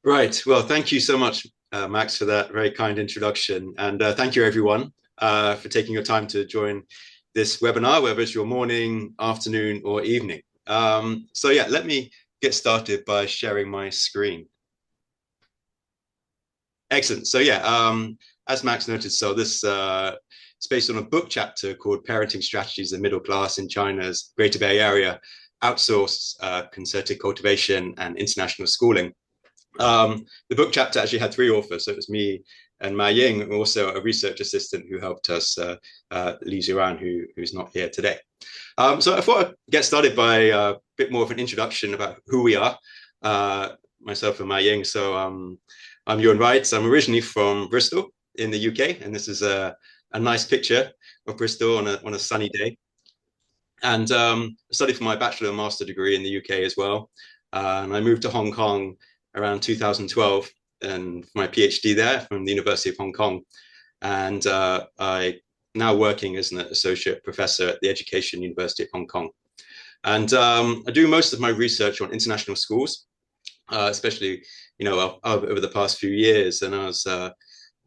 Right. Well, thank you so much, Max, for that very kind introduction. And thank you, everyone, for taking your time to join this webinar, whether it's your morning, afternoon, or evening. Yeah, let me get started by sharing my screen. Excellent. As Max noted, this is based on a book chapter called Parenting Strategies of Middle Class in China's Greater Bay Area, Outsourced, Concerted Cultivation, and International Schooling. The book chapter actually had three authors. So it was me and Ma Ying, and also a research assistant who helped us, Ewan, who's not here today. So I thought I'd get started by a bit more of an introduction about who we are, myself and Ma Ying. I'm Ewan Wright. I'm originally from Bristol in the UK, and this is a nice picture of Bristol on a sunny day. And I studied for my bachelor and master degree in the UK as well. And I moved to Hong Kong around 2012 and for my PhD there from the University of Hong Kong. And I now working as an associate professor at the Education University of Hong Kong. And I do most of my research on international schools, especially, over the past few years. And I was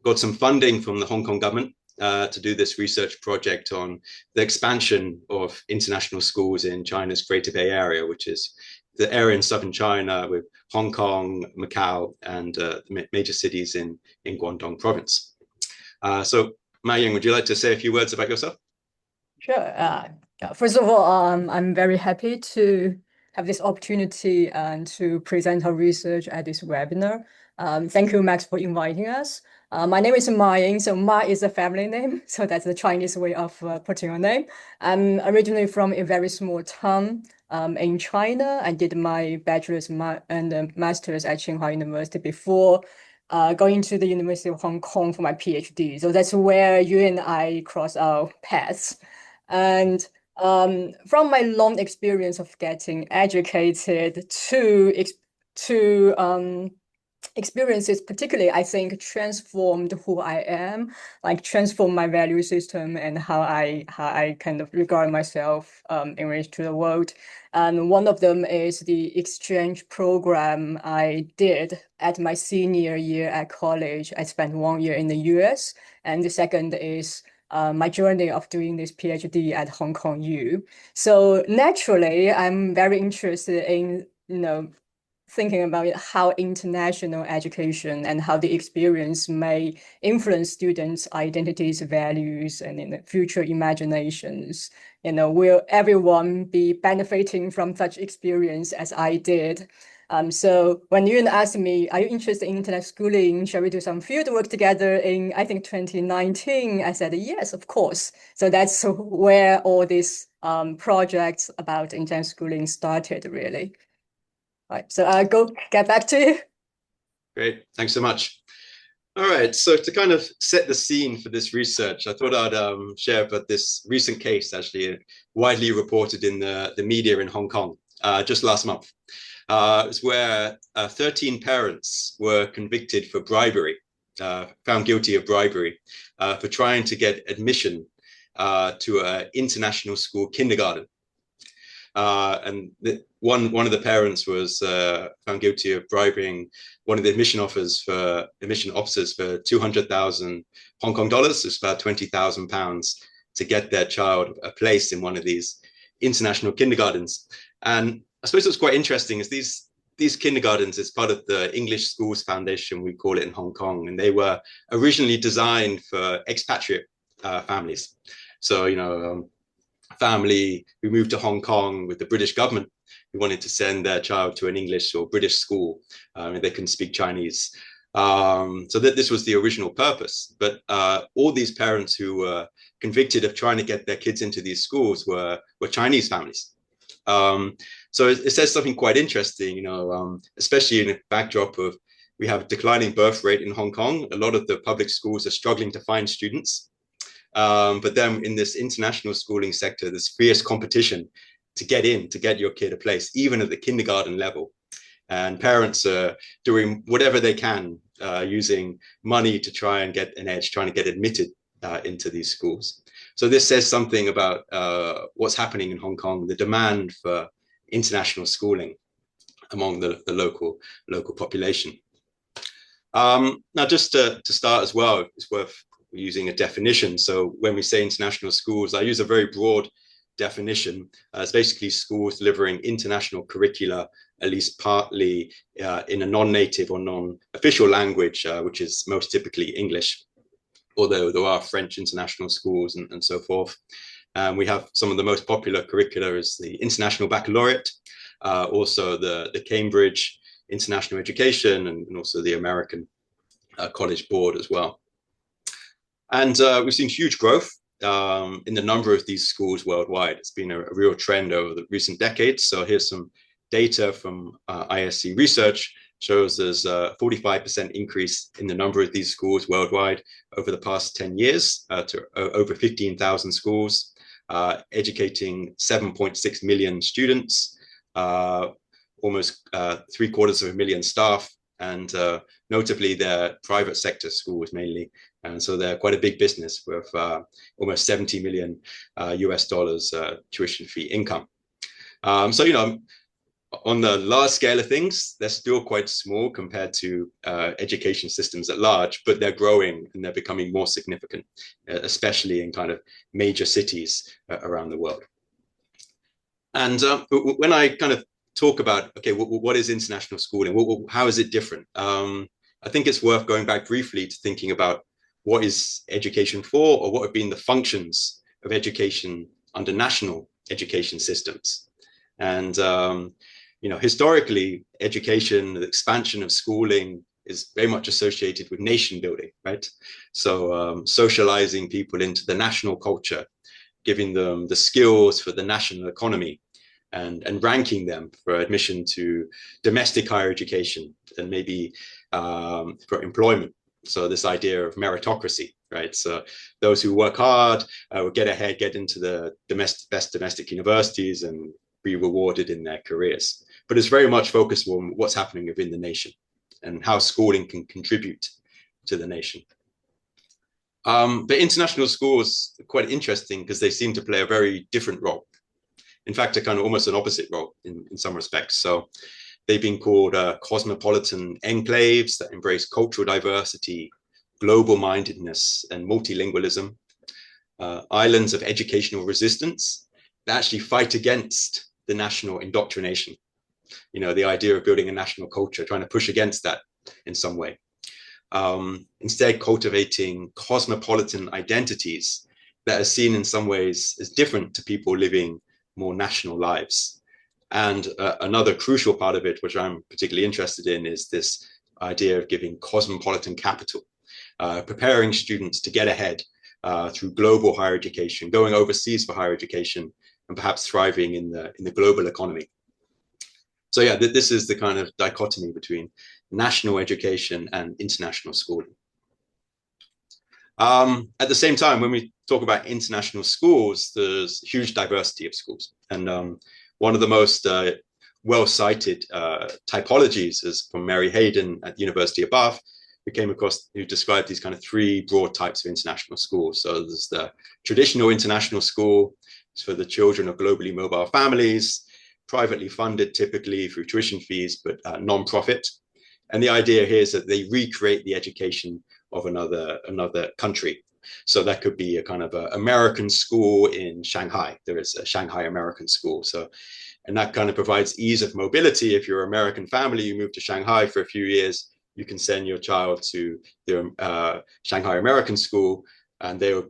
got some funding from the Hong Kong government to do this research project on the expansion of international schools in China's Greater Bay Area, which is the area in southern China with Hong Kong, Macau, and major cities in Guangdong province. Ma Ying, would you like to say a few words about yourself? Sure. First of all, I'm very happy to have this opportunity and to present our research at this webinar. Thank you, Max, for inviting us. My name is Ma Ying. So Ma is a family name. So that's the Chinese way of putting a name. I'm originally from a very small town in China. I did my bachelor's and master's at Tsinghua University before going to the University of Hong Kong for my PhD. So that's where you and I cross our paths. And from my long experience of getting educated to experiences, particularly, I think transformed who I am, like transformed my value system and how I kind of regard myself in relation to the world. And one of them is the exchange program I did at my senior year at college. I spent 1 year in the US. And the second is my journey of doing this PhD at Hong Kong U. So naturally, I'm very interested in, thinking about how international education and how the experience may influence students' identities, values, and in the future imaginations. Will everyone be benefiting from such experience as I did? So when you asked me, are you interested in internet schooling? Shall we do some field work together in, I think, 2019? I said, yes, of course. So that's where all these projects about internet schooling started, really. Right, so I'll get back to you. Great, thanks so much. All right, so to kind of set the scene for this research, I thought I'd share about this recent case, actually widely reported in the media in Hong Kong just last month. It's where 13 parents were convicted for bribery, found guilty of bribery for trying to get admission to an international school kindergarten. One of the parents was found guilty of bribing one of the admission officers for 200,000 Hong Kong dollars, it's about 20,000 pounds, to get their child a place in one of these international kindergartens. And I suppose what's quite interesting is these kindergartens is part of the English Schools Foundation, we call it in Hong Kong, and they were originally designed for expatriate families. So, family who moved to Hong Kong with the British government who wanted to send their child to an English or British school, and they couldn't speak Chinese. So this was the original purpose. But all these parents who were convicted of trying to get their kids into these schools were Chinese families. So it says something quite interesting, especially in a backdrop of we have a declining birth rate in Hong Kong. A lot of the public schools are struggling to find students. But then in this international schooling sector, there's fierce competition to get your kid a place, even at the kindergarten level. And parents are doing whatever they can, using money to try and get an edge, trying to get admitted into these schools. So this says something about what's happening in Hong Kong, the demand for international schooling among the local population. Now, just to start as well, it's worth using a definition. So when we say international schools, I use a very broad definition. It's basically schools delivering international curricula, at least partly in a non-native or non-official language, which is most typically English, although there are French international schools and so forth. We have some of the most popular curricula is the International Baccalaureate, also the Cambridge International Education, and also the American College Board as well. And we've seen huge growth in the number of these schools worldwide. It's been a real trend over the recent decades. So here's some data from ISC research shows there's a 45% increase in the number of these schools worldwide over the past 10 years to over 15,000 schools, educating 7.6 million students, almost 750,000 staff, and notably they're private sector schools mainly. And so they're quite a big business with almost 70 million US dollars tuition fee income. So, you know, on the large scale of things, they're still quite small compared to education systems at large, but they're growing and they're becoming more significant, especially in kind of major cities around the world. And when I kind of talk about, okay, what is international schooling? How is it different? I think it's worth going back briefly to thinking about what is education for, or what have been the functions of education under national education systems. And you know, historically, education, the expansion of schooling is very much associated with nation building, right? So socializing people into the national culture, giving them the skills for the national economy, and ranking them for admission to domestic higher education and maybe for employment. So this idea of meritocracy, right? So those who work hard will get ahead, get into the best domestic universities and be rewarded in their careers. But it's very much focused on what's happening within the nation and how schooling can contribute to the nation. But international schools are quite interesting because they seem to play a very different role. In fact, a kind of almost an opposite role in some respects. So they've been called cosmopolitan enclaves that embrace cultural diversity, global mindedness, and multilingualism. Islands of educational resistance that actually fight against the national indoctrination. You know, the idea of building a national culture, trying to push against that in some way. Instead, cultivating cosmopolitan identities that are seen in some ways as different to people living more national lives. And another crucial part of it, which I'm particularly interested in, is this idea of giving cosmopolitan capital, preparing students to get ahead through global higher education, going overseas for higher education, and perhaps thriving in the global economy. So yeah, this is the kind of dichotomy between national education and international schooling. At the same time, when we talk about international schools, there's huge diversity of schools. And one of the most well-cited typologies is from Mary Hayden at the University of Bath, who described these kind of three broad types of international schools. So there's the traditional international school. It's for the children of globally mobile families, privately funded typically through tuition fees, but non-profit. And the idea here is that they recreate the education of another country. So that could be a kind of an American school in Shanghai. There is a Shanghai American school. So, and that kind of provides ease of mobility. If you're an American family, you move to Shanghai for a few years, you can send your child to the Shanghai American school, and they'll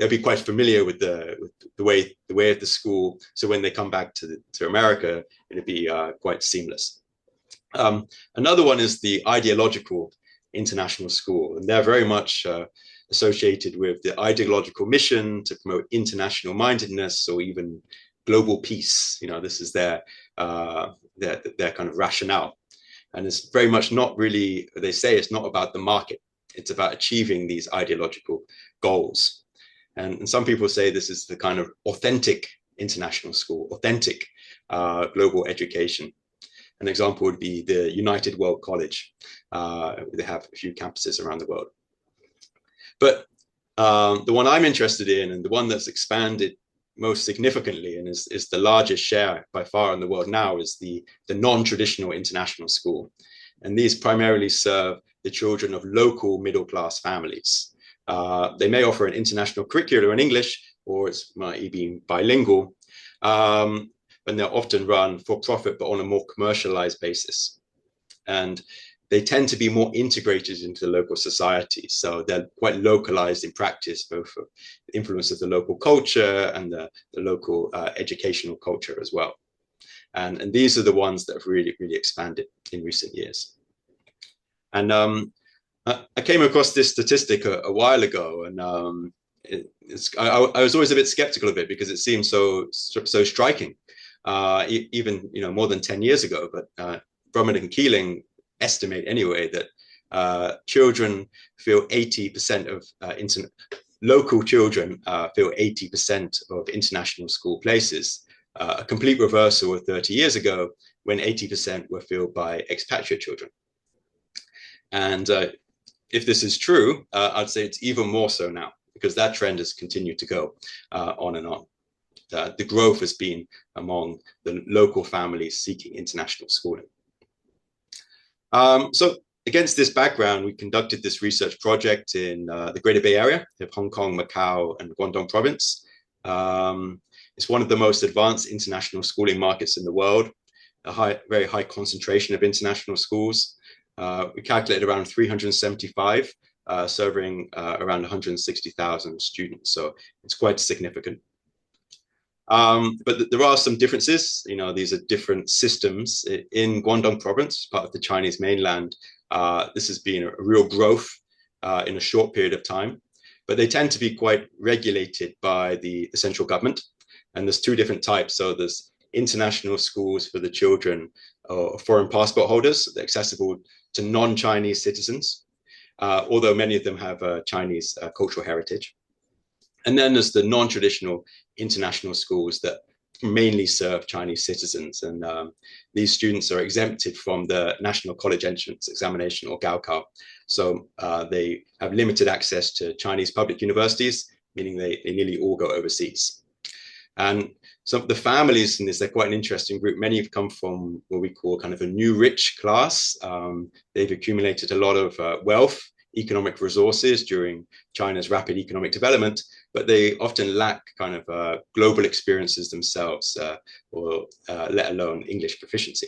be quite familiar with the way of the school. So when they come back to America, it'll be quite seamless. Another one is the ideological international school, and they're very much associated with the ideological mission to promote international mindedness or even global peace. You know, this is their kind of rationale, and it's very much not really. They say it's not about the market; it's about achieving these ideological goals. And some people say this is the kind of authentic international school, authentic global education. An example would be the United World College. They have a few campuses around the world. But the one I'm interested in, and the one that's expanded most significantly and is the largest share by far in the world now, is the non-traditional international school. And these primarily serve the children of local middle-class families. They may offer an international curriculum in English, or it might be bilingual, and they're often run for profit, but on a more commercialized basis. And they tend to be more integrated into the local society. So they're quite localized in practice, both for the influence of the local culture and the local educational culture as well. And these are the ones that have really, really expanded in recent years. And I came across this statistic a while ago, and I was always a bit skeptical of it because it seemed so striking, even more than 10 years ago. But Brumman and Keeling estimate anyway that children feel 80% of local children feel 80% of international school places. A complete reversal of 30 years ago, when 80% were filled by expatriate children. And if this is true, I'd say it's even more so now, because that trend has continued to go on and on. The growth has been among the local families seeking international schooling. So against this background, we conducted this research project in the Greater Bay Area of Hong Kong, Macau, and Guangdong province. It's one of the most advanced international schooling markets in the world, very high concentration of international schools. We calculated around 375, serving around 160,000 students. So it's quite significant. But there are some differences. These are different systems. In Guangdong province, part of the Chinese mainland, this has been a real growth in a short period of time. But they tend to be quite regulated by the central government. And there's two different types. So there's international schools for the children of foreign passport holders, accessible to non-Chinese citizens, although many of them have Chinese cultural heritage. And then there's the non-traditional international schools that mainly serve Chinese citizens. And these students are exempted from the National College Entrance Examination, or Gaokao. So they have limited access to Chinese public universities, meaning they nearly all go overseas. And some of the families in this, they're quite an interesting group. Many have come from what we call kind of a new rich class. They've accumulated a lot of wealth, economic resources during China's rapid economic development, but they often lack kind of global experiences themselves, or let alone English proficiency.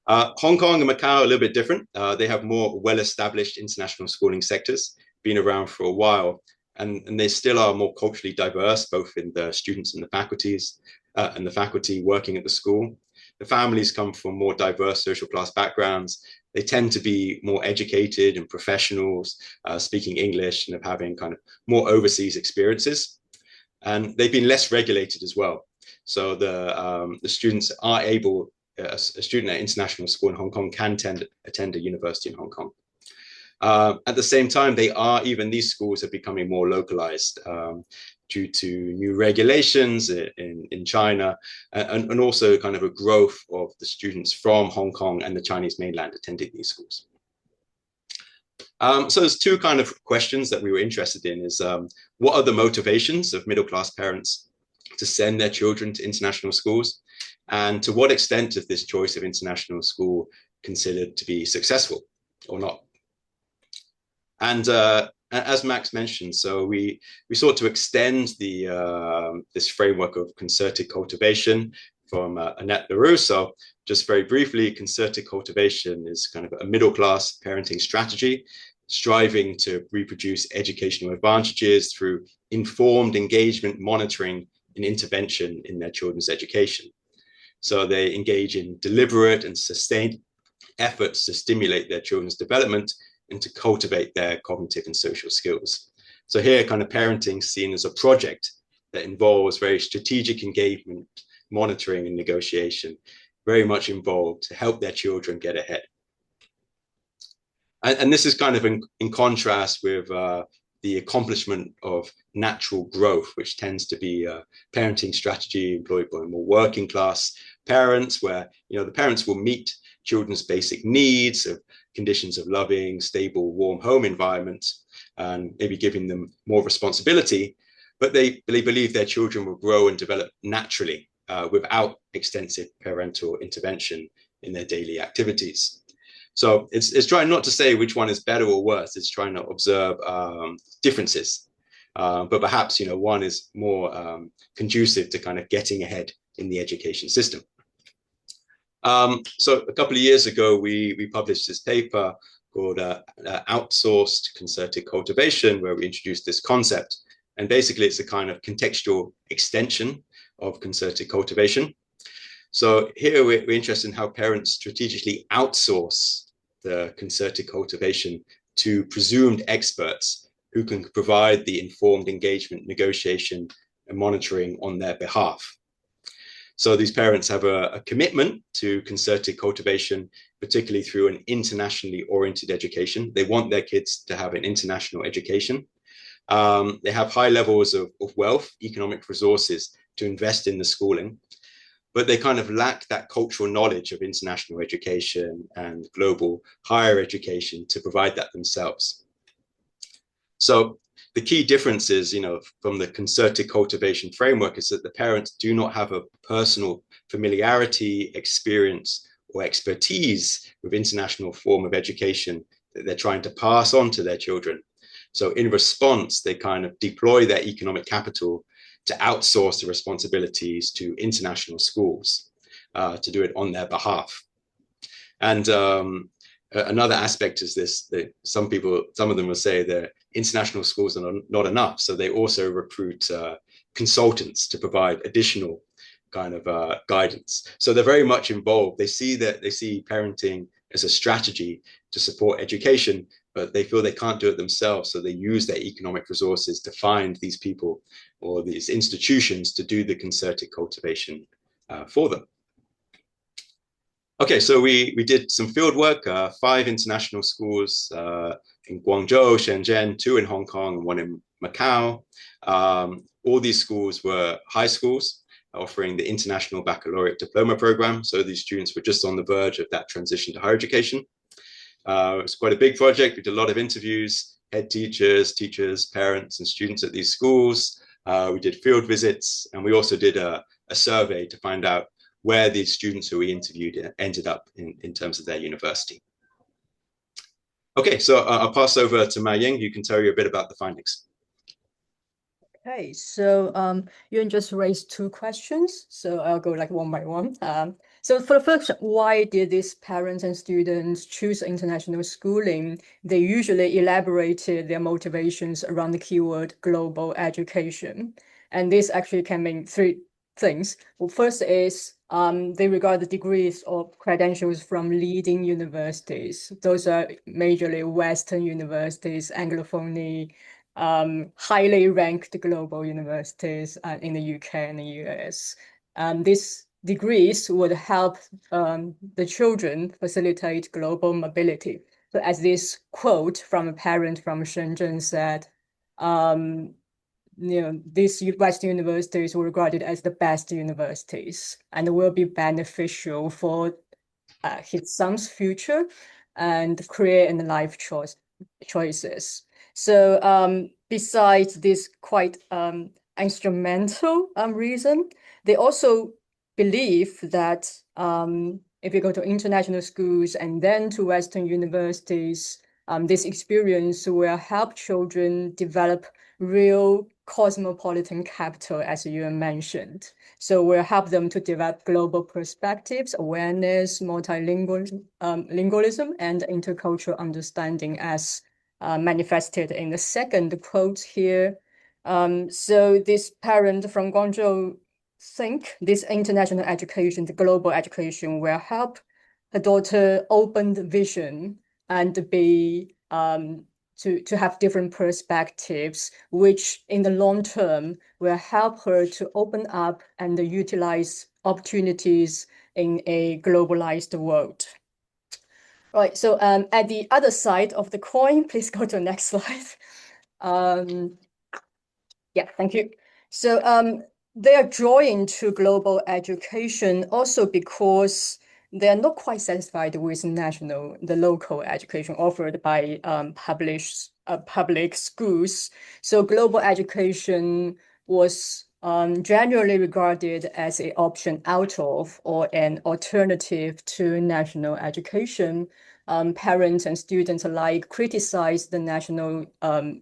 Hong Kong and Macau are a little bit different. They have more well-established international schooling sectors, been around for a while, and they still are more culturally diverse, both in the students and the faculties, and the faculty working at the school. The families come from more diverse social class backgrounds. They tend to be more educated and professionals, speaking English and having kind of more overseas experiences. And they've been less regulated as well. So the students are able, a student at international school in Hong Kong can attend a university in Hong Kong. At the same time, these schools are becoming more localized due to new regulations in China, and also kind of a growth of the students from Hong Kong and the Chinese mainland attending these schools. So there's two kind of questions that we were interested in is, what are the motivations of middle-class parents to send their children to international schools? And to what extent is this choice of international school considered to be successful or not? And as Max mentioned, so we sought to extend this framework of concerted cultivation from Annette Leroux. So just very briefly, concerted cultivation is kind of a middle-class parenting strategy, striving to reproduce educational advantages through informed engagement, monitoring, and intervention in their children's education. So they engage in deliberate and sustained efforts to stimulate their children's development and to cultivate their cognitive and social skills. So here, kind of parenting is seen as a project that involves very strategic engagement, monitoring, and negotiation, very much involved to help their children get ahead. And this is kind of in contrast with the accomplishment of natural growth, which tends to be a parenting strategy employed by more working class parents, where the parents will meet children's basic needs of conditions of loving, stable, warm home environments, and maybe giving them more responsibility, but they believe their children will grow and develop naturally without extensive parental intervention in their daily activities. So it's trying not to say which one is better or worse. It's trying to observe differences, but perhaps one is more conducive to kind of getting ahead in the education system. So a couple of years ago, we published this paper called Outsourced Concerted Cultivation, where we introduced this concept. And basically, it's a kind of contextual extension of concerted cultivation. So here we're interested in how parents strategically outsource the concerted cultivation to presumed experts who can provide the informed engagement, negotiation, and monitoring on their behalf. So these parents have a commitment to concerted cultivation, particularly through an internationally oriented education. They want their kids to have an international education. They have high levels of wealth, economic resources to invest in the schooling, but they kind of lack that cultural knowledge of international education and global higher education to provide that themselves. So the key difference is, from the concerted cultivation framework is that the parents do not have a personal familiarity, experience, or expertise with international form of education that they're trying to pass on to their children. So in response, they kind of deploy their economic capital to outsource the responsibilities to international schools to do it on their behalf. And another aspect is this, that some of them will say that international schools are not enough. So they also recruit consultants to provide additional kind of guidance. So they're very much involved. They see parenting as a strategy to support education, but they feel they can't do it themselves. So they use their economic resources to find these people or these institutions to do the concerted cultivation for them. Okay, so we did some field work, 5 international schools in Guangzhou, Shenzhen, 2 in Hong Kong, and 1 in Macau. All these schools were high schools offering the International Baccalaureate Diploma Program. So these students were just on the verge of that transition to higher education. It was quite a big project. We did a lot of interviews, head teachers, parents, and students at these schools. We did field visits, and we also did a survey to find out where these students who we interviewed ended up in terms of their university. Okay, so I'll pass over to Ma Ying, who can tell you a bit about the findings. Okay, so Ewan just raised 2 questions, so I'll go like one by one. So for the first, why did these parents and students choose international schooling? They usually elaborated their motivations around the keyword global education. And this actually can mean 3 things. Well, first is they regard the degrees or credentials from leading universities. Those are majorly Western universities, Anglophone, highly ranked global universities in the UK and the US. These degrees would help the children facilitate global mobility. So as this quote from a parent from Shenzhen said, these Western universities were regarded as the best universities and will be beneficial for his son's future and career and life choices. So besides this quite instrumental reason, they also believe that if you go to international schools and then to Western universities, this experience will help children develop real cosmopolitan capital, as you mentioned. So we'll help them to develop global perspectives, awareness, multilingualism, and intercultural understanding as manifested in the second quote here. So this parent from Guangzhou think this international education, the global education, will help her daughter open the vision and be to have different perspectives, which in the long term will help her to open up and utilize opportunities in a globalized world. Right, so at the other side of the coin, please go to the next slide. Yeah, thank you. So they are drawn to global education also because they are not quite satisfied with the local education offered by public schools. So global education was generally regarded as an option out of or an alternative to national education. parents and students alike criticize the national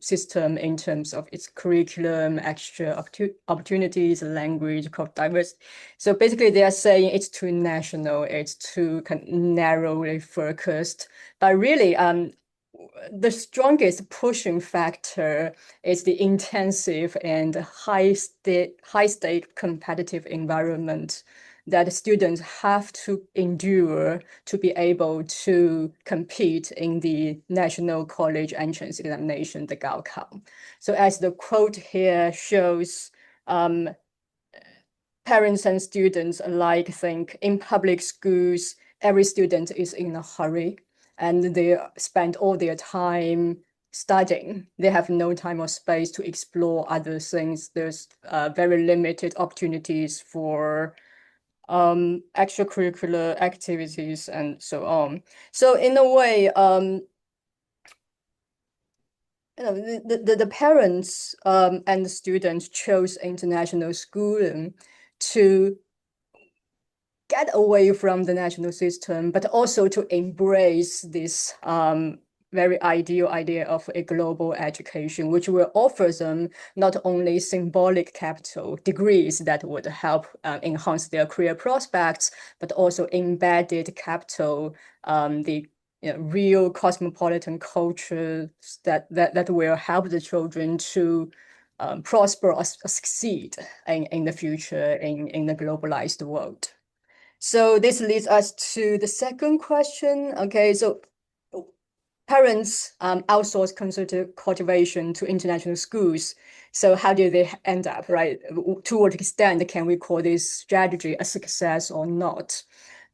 system in terms of its curriculum, extra opportunities, language, diversity. So basically, they are saying it's too national, it's too kind of narrowly focused. But really, the strongest pushing factor is the intensive and high-stake competitive environment that students have to endure to be able to compete in the national college entrance examination, the outcome. So as the quote here shows, parents and students alike think in public schools, every student is in a hurry and they spend all their time studying. They have no time or space to explore other things. There's very limited opportunities for extracurricular activities and so on. So in a way, the parents and the students chose international schooling to get away from the national system, but also to embrace this very ideal idea of a global education, which will offer them not only symbolic capital degrees that would help enhance their career prospects, but also embedded capital, the real cosmopolitan culture that will help the children to prosper or succeed in the future in the globalized world. So this leads us to the second question. Okay, so parents outsource cultivation to international schools. So how do they end up, right? To what extent can we call this strategy a success or not?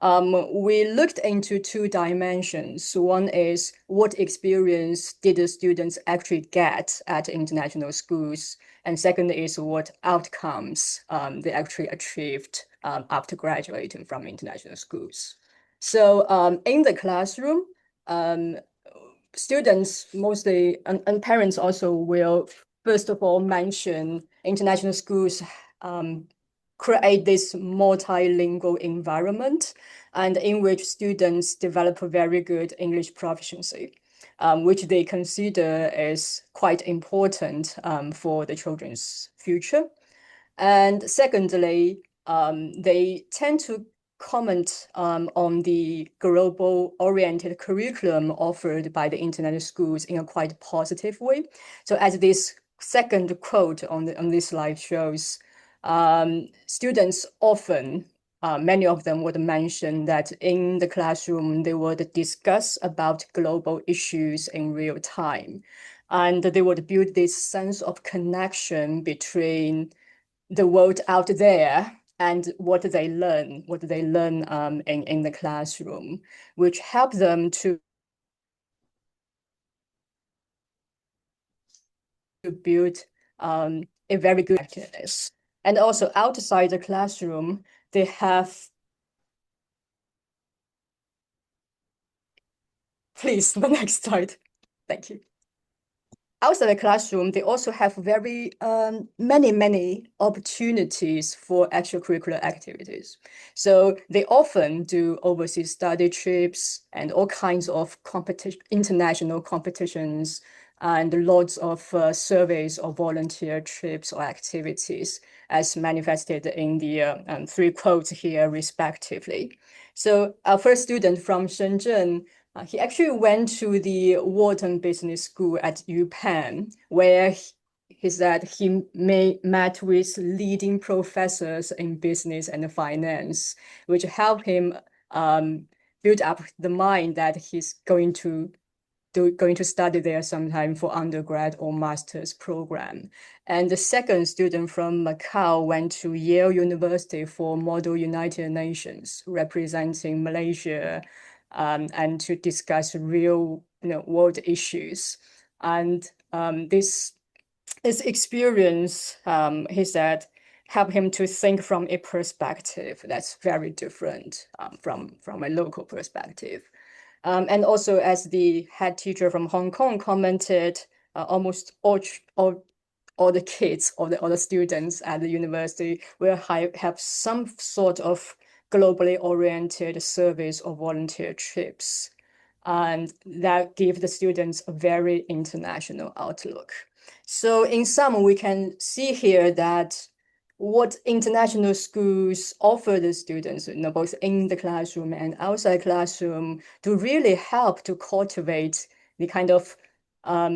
We looked into two dimensions. One is what experience did the students actually get at international schools? And second is what outcomes they actually achieved after graduating from international schools. So in the classroom, students mostly, and parents also will, first of all, mention international schools create this multilingual environment and in which students develop a very good English proficiency, which they consider is quite important for the children's future. And secondly, they tend to comment on the global-oriented curriculum offered by the international schools in a quite positive way. So as this second quote on this slide shows, students often, many of them would mention that in the classroom, they would discuss about global issues in real time. And they would build this sense of connection between the world out there and what they learn in the classroom, which help them to build a very good practice. And also outside the classroom, they have, please, the next slide. Thank you. Outside the classroom, they also have very many opportunities for extracurricular activities. So they often do overseas study trips and all kinds of international competitions and lots of surveys or volunteer trips or activities as manifested in the three quotes here respectively. So our first student from Shenzhen, he actually went to the Wharton Business School at UPenn, where he said he met with leading professors in business and finance, which helped him build up the mind that he's going to study there sometime for undergrad or master's program. And the second student from Macau went to Yale University for Model United Nations, representing Malaysia, and to discuss real world issues. And this experience, he said, helped him to think from a perspective that's very different from a local perspective. And also, as the head teacher from Hong Kong commented, almost all the kids or the students at the university will have some sort of globally oriented service or volunteer trips and that give the students a very international outlook. So in sum, we can see here that what international schools offer the students, both in the classroom and outside classroom, to really help to cultivate the kind of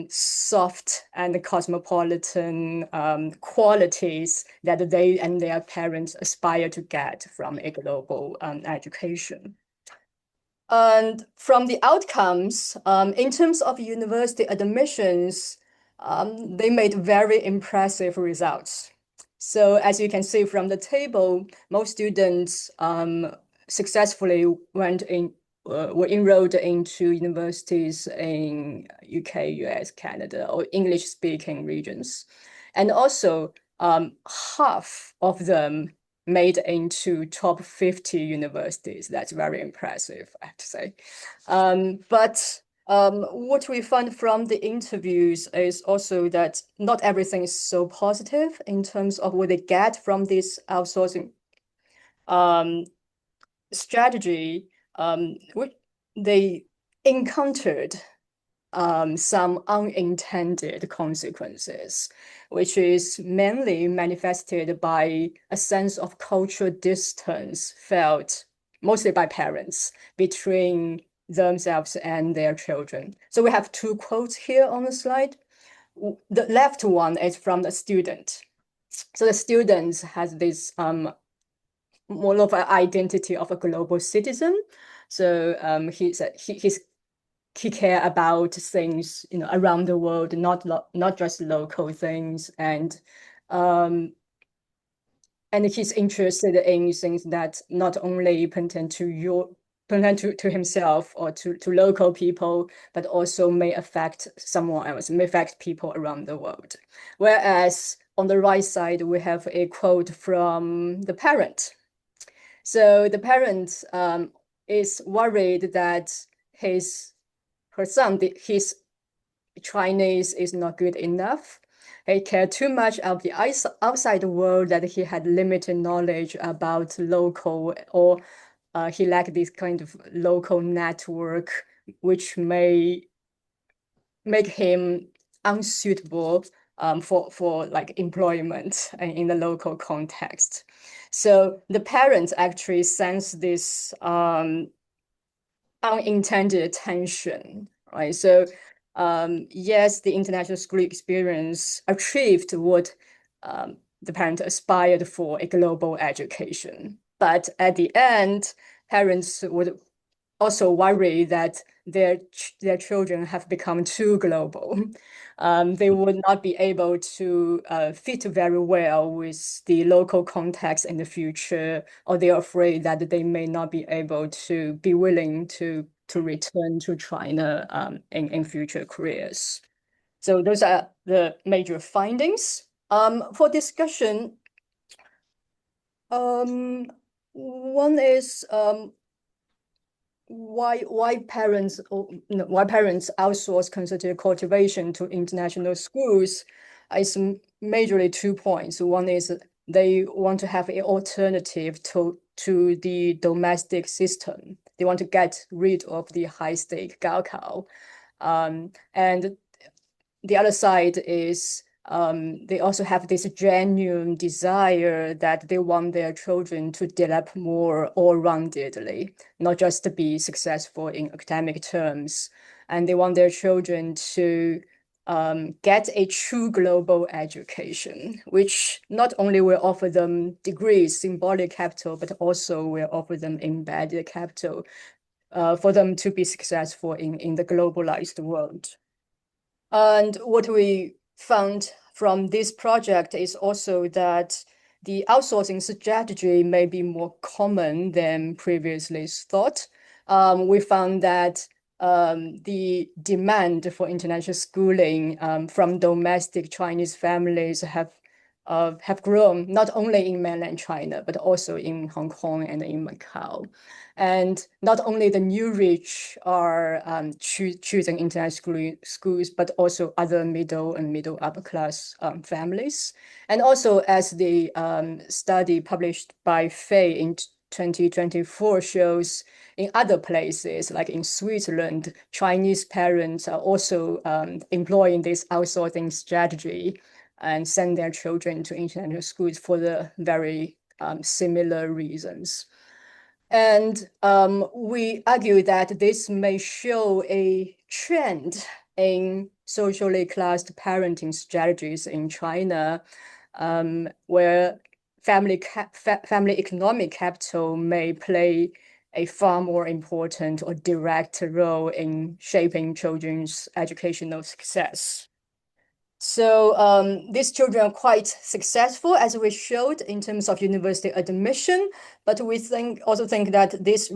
soft and cosmopolitan qualities that they and their parents aspire to get from a global education. And from the outcomes, in terms of university admissions, they made very impressive results. So as you can see from the table, most students successfully were enrolled into universities in UK, US, Canada, or English-speaking regions. And also, half of them made into top 50 universities. That's very impressive, I have to say. But what we found from the interviews is also that not everything is so positive in terms of what they get from this outsourcing strategy. Which they encountered some unintended consequences, which is mainly manifested by a sense of cultural distance felt mostly by parents between themselves and their children. So we have two quotes here on the slide. The left one is from the student. So the student has this more of an identity of a global citizen. So he care about things around the world, not just local things, and he's interested in things that not only pertain to himself or to local people, but also may affect someone else, may affect people around the world. Whereas on the right side, we have a quote from the parent. So the parent is worried that her son, his Chinese is not good enough. He cared too much of the outside world that he had limited knowledge about local, or he lacked this kind of local network, which may make him unsuitable for like employment in the local context. So the parents actually sense this unintended tension, right? So yes, the international school experience achieved what the parent aspired for, a global education. But at the end, parents would also worry that their children have become too global. They would not be able to fit very well with the local context in the future, or they're afraid that they may not be able to be willing to return to China in future careers. So those are the major findings. For discussion, one is why parents outsource concerted cultivation to international schools is majorly 2 points. One is they want to have an alternative to the domestic system. They want to get rid of the high-stake gaokao. And the other side is they also have this genuine desire that they want their children to develop more all-roundedly, not just to be successful in academic terms. And they want their children to get a true global education, which not only will offer them degrees, symbolic capital, but also will offer them embedded capital for them to be successful in the globalized world. And what we found from this project is also that the outsourcing strategy may be more common than previously thought. We found that the demand for international schooling from domestic Chinese families have grown, not only in mainland China, but also in Hong Kong and in Macau. And not only the new rich are choosing international schools, but also other middle and middle upper class families. And also, as the study published by Fei in 2024 shows in other places, like in Switzerland, Chinese parents are also employing this outsourcing strategy and send their children to international schools for the very similar reasons. And we argue that this may show a trend in socially classed parenting strategies in China, where family economic capital may play a far more important or direct role in shaping children's educational success. So these children are quite successful, as we showed, in terms of university admission, but we also think that this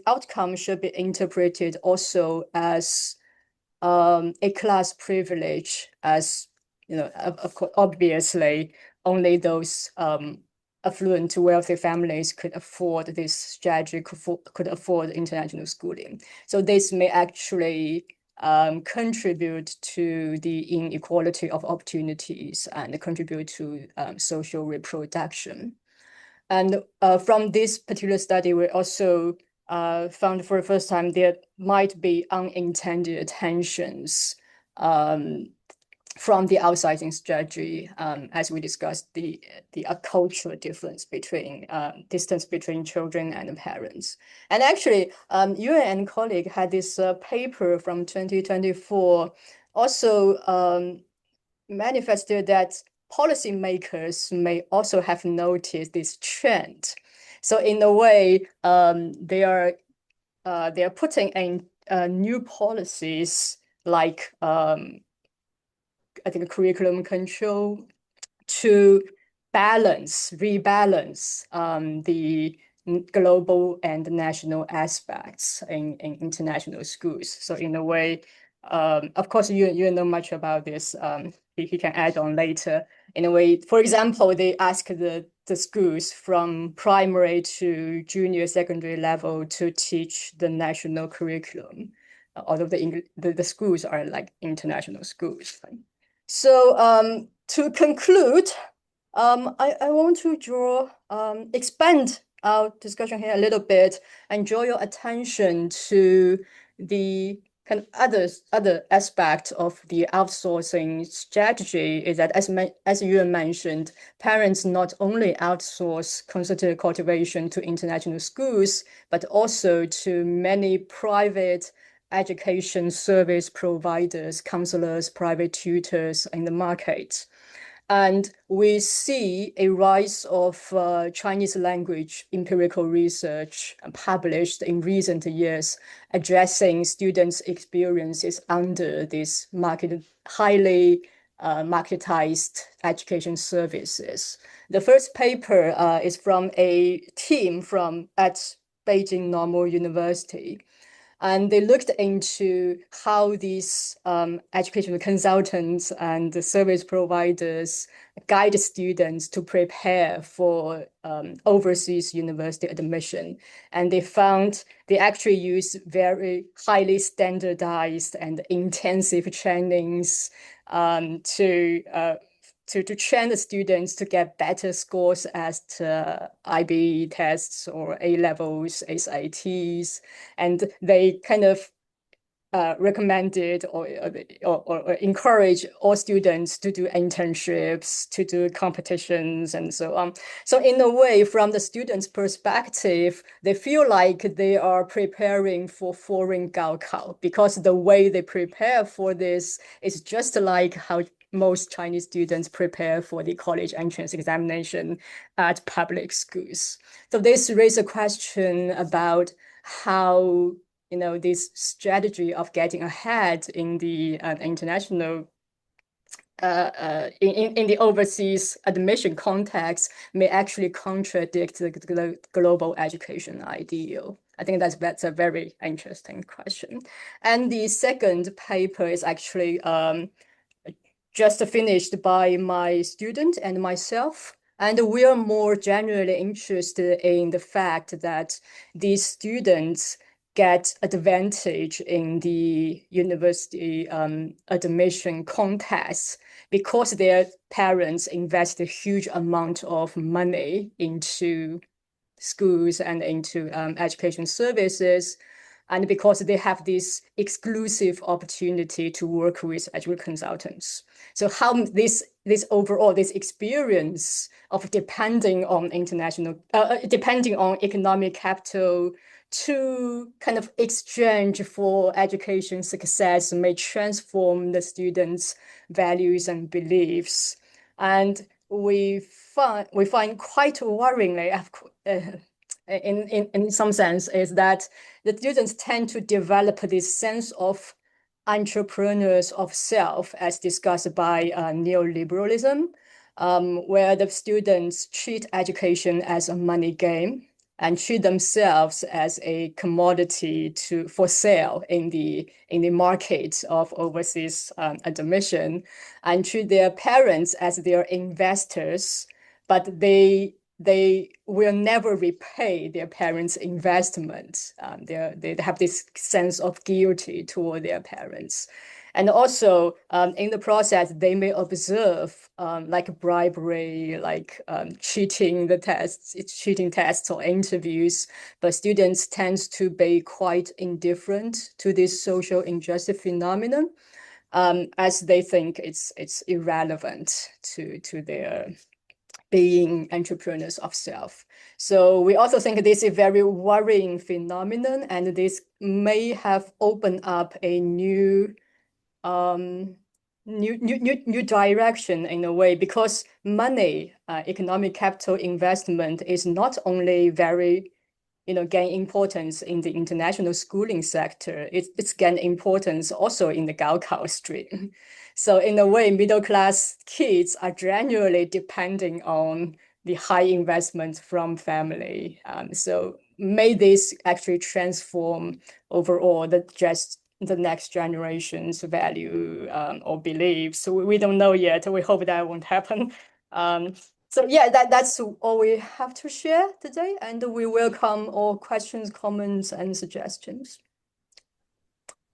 outcome should be interpreted also as a class privilege, as of course, obviously, only those affluent, wealthy families could afford this strategy, could afford international schooling. So this may actually contribute to the inequality of opportunities and contribute to social reproduction. And from this particular study, we also found for the first time there might be unintended tensions from the outsizing strategy, as we discussed, the cultural distance between children and parents. And actually, Ewan and colleague had this paper from 2024 also manifested that policymakers may also have noticed this trend. So in a way, they are putting in new policies like I think curriculum control to rebalance the global and national aspects in international schools. So in a way, of course, you know much about this. He can add on later. In a way, for example, they ask the schools from primary to junior secondary level to teach the national curriculum, although the schools are like international schools. So to conclude, I want to expand our discussion here a little bit and draw your attention to the kind of other aspect of the outsourcing strategy is that, as you mentioned, parents not only outsource concerted cultivation to international schools, but also to many private education service providers, counselors, private tutors in the market. And we see a rise of Chinese language empirical research published in recent years addressing students' experiences under these highly marketized education services. The first paper is from a team at Beijing Normal University. And they looked into how these educational consultants and the service providers guide students to prepare for overseas university admission. And they found they actually use very highly standardized and intensive trainings to train the students to get better scores at IB tests or A levels, SATs, and they kind of recommended or encourage all students to do internships, to do competitions, and so on. So in a way, from the students' perspective, they feel like they are preparing for foreign gaokao because the way they prepare for this is just like how most Chinese students prepare for the college entrance examination at public schools. So this raises a question about how this strategy of getting ahead in the international in the overseas admission context may actually contradict the global education ideal. I think that's a very interesting question. And the second paper is actually just finished by my student and myself. And we are more generally interested in the fact that these students get advantage in the university admission contest because their parents invest a huge amount of money into schools and into education services. And because they have this exclusive opportunity to work with education consultants. So how this overall, this experience of depending on depending on economic capital to kind of exchange for education success may transform the students' values and beliefs. And we find quite worryingly, in some sense, is that the students tend to develop this sense of entrepreneurs of self, as discussed by neoliberalism, where the students treat education as a money game and treat themselves as a commodity for sale in the market of overseas admission, and treat their parents as their investors, but they will never repay their parents' investment. They have this sense of guilty toward their parents. And also, in the process, they may observe like bribery, like cheating tests or interviews, but students tend to be quite indifferent to this social injustice phenomenon, as they think it's irrelevant to their being entrepreneurs of self. So we also think this is a very worrying phenomenon, and this may have opened up a new direction in a way, because money, economic capital investment is not only very gain importance in the international schooling sector, it's gained importance also in the Gaokao stream. So in a way, middle-class kids are generally depending on the high investment from family. So may this actually transform overall the next generation's value or beliefs. So we don't know yet. We hope that won't happen. So yeah, that's all we have to share today, and we welcome all questions, comments, and suggestions.